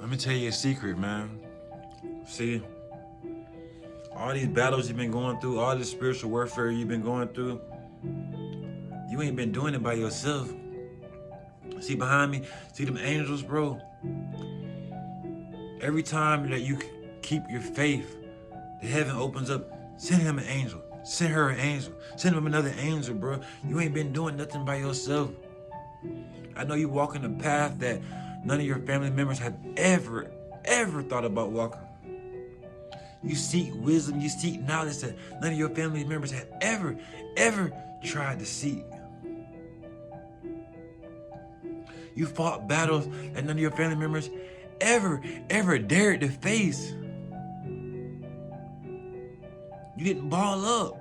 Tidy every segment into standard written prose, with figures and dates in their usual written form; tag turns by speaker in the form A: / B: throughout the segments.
A: Let me tell you a secret, man. See, all these battles you've been going through, all this spiritual warfare you've been going through, you ain't been doing it by yourself. See behind me, see them angels, bro? Every time that you keep your faith, the heaven opens up. Send him an angel. Send her an angel. Send him another angel, bro. You ain't been doing nothing by yourself. I know you walking a path that none of your family members have ever thought about walking. You seek wisdom, you seek knowledge that none of your family members have ever tried to seek. You fought battles that none of your family members ever dared to face. You didn't ball up.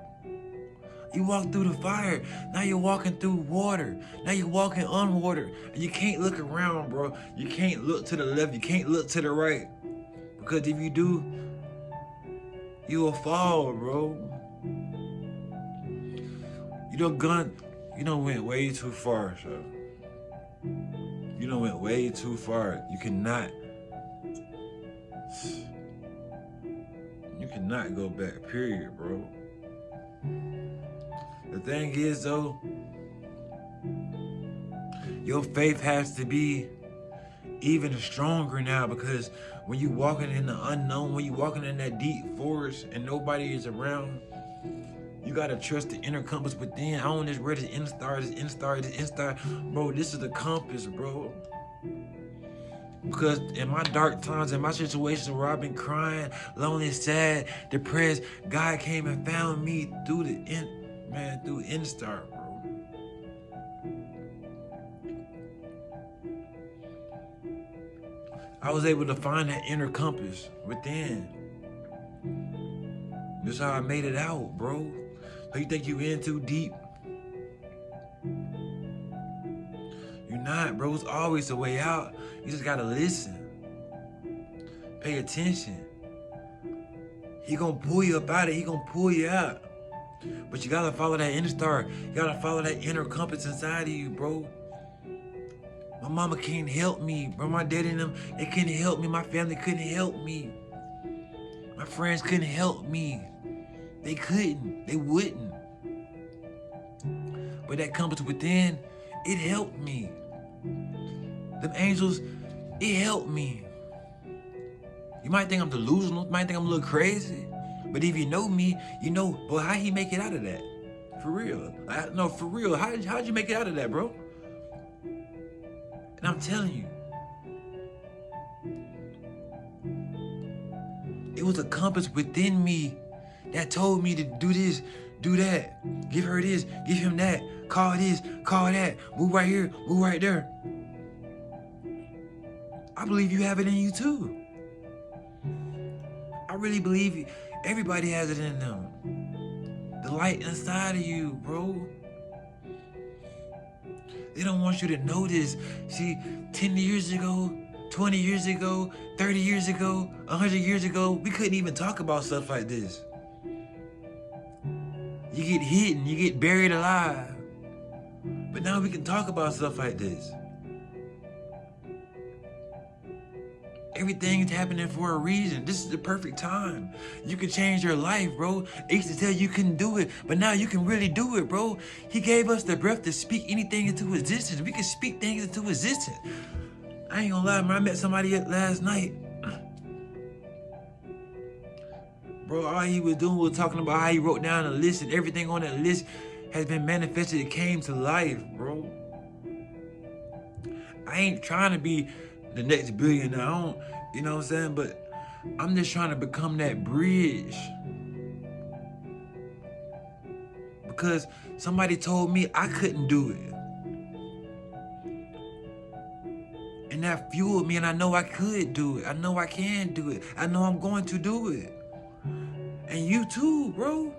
A: You walked through the fire. Now you're walking through water. Now you're walking on water. And you can't look around, bro. You can't look to the left. You can't look to the right. Because if you do, you will fall, bro. You done went way too far, so. You done went way too far. You cannot go back, period, bro. The thing is, though, your faith has to be even stronger now, because when you walking in the unknown, when you walking in that deep forest and nobody is around, you gotta trust the inner compass within. I don't just read this inner star. Bro, this is the compass, bro. Because in my dark times, in my situations where I've been crying, lonely, sad, depressed, God came and found me through the Instar, bro. I was able to find that inner compass within. That's how I made it out, bro. So you think you in too deep? You're not, bro. It's always a way out. You just gotta listen. Pay attention. He gonna pull you up out of it. He gonna pull you out. But you gotta follow that inner star. You gotta follow that inner compass inside of you, bro. My mama can't help me, bro. My daddy and them, they couldn't help me. My family couldn't help me. My friends couldn't help me. They couldn't. They wouldn't. But that compass within, it helped me. Them angels, it helped me. You might think I'm delusional. You might think I'm a little crazy. But if you know me, you know, well, how he make it out of that? For real. No, for real. How'd you make it out of that, bro? And I'm telling you, it was a compass within me that told me to do this, do that, give her this, give him that, call this, call that, move right here, move right there. I believe you have it in you too. I really believe everybody has it in them. The light inside of you, bro. They don't want you to know this. See, 10 years ago, 20 years ago, 30 years ago, 100 years ago, we couldn't even talk about stuff like this. You get hidden, you get buried alive. But now we can talk about stuff like this. Everything's happening for a reason. This is the perfect time. You can change your life, bro. I used to tell you couldn't do it, but now you can really do it, bro. He gave us the breath to speak anything into existence. We can speak things into existence. I ain't gonna lie, man. I met somebody last night. Bro, all he was doing was talking about how he wrote down a list and everything on that list has been manifested. It came to life, bro. I ain't trying to be the next billionaire. I don't, you know what I'm saying? But I'm just trying to become that bridge. Because somebody told me I couldn't do it. And that fueled me, and I know I could do it. I know I can do it. I know I'm going to do it. And you too, bro.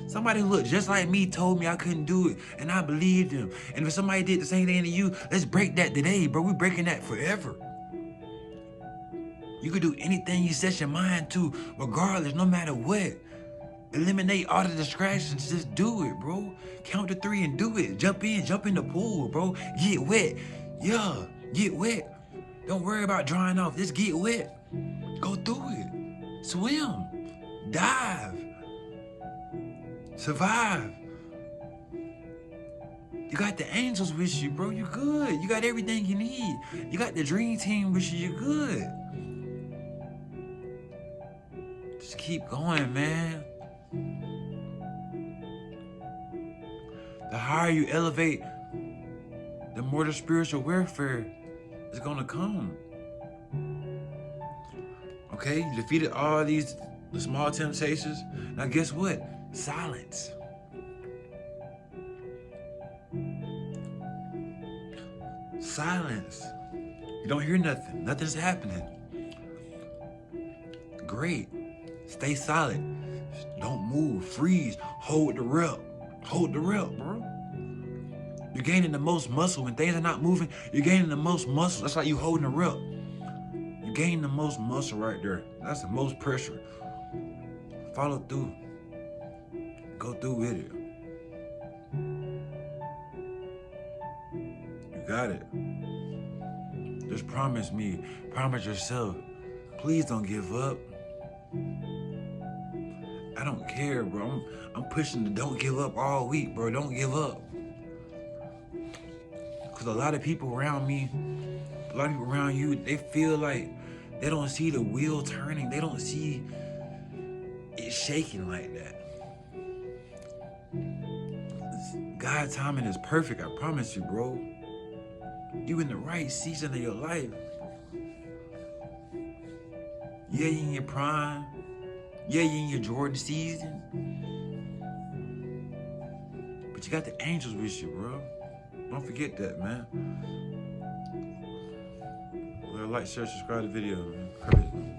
A: Somebody who looked just like me told me I couldn't do it, and I believed him. And if somebody did the same thing to you, let's break that today, bro. We're breaking that forever. You can do anything you set your mind to, regardless, no matter what. Eliminate all the distractions. Just do it, bro. Count to 3 and do it. Jump in the pool, bro. Get wet. Yeah, get wet. Don't worry about drying off. Just get wet. Go through it. Swim. Dive. Survive. You got the angels with you, bro. You good. You got everything you need. You got the dream team with you. You good. Just keep going, man. The higher you elevate, the more the spiritual warfare is gonna come. Okay, you defeated all the small temptations. Now guess what? Silence. Silence. You don't hear nothing. Nothing's happening. Great. Stay solid. Don't move. Freeze. Hold the rep. Hold the rep, bro. You're gaining the most muscle. When things are not moving, you're gaining the most muscle. That's like you holding the rep. You're gaining the most muscle right there. That's the most pressure. Follow through. Go through with it. You got it. Just promise me. Promise yourself. Please don't give up. I don't care, bro. I'm pushing the don't give up all week, bro. Don't give up. Because a lot of people around me, a lot of people around you, they feel like they don't see the wheel turning. They don't see it shaking like that. God's timing is perfect, I promise you, bro. You in the right season of your life. Yeah, you in your prime. Yeah, you in your Jordan season. But you got the angels with you, bro. Don't forget that, man. Like, share, subscribe to the video, man.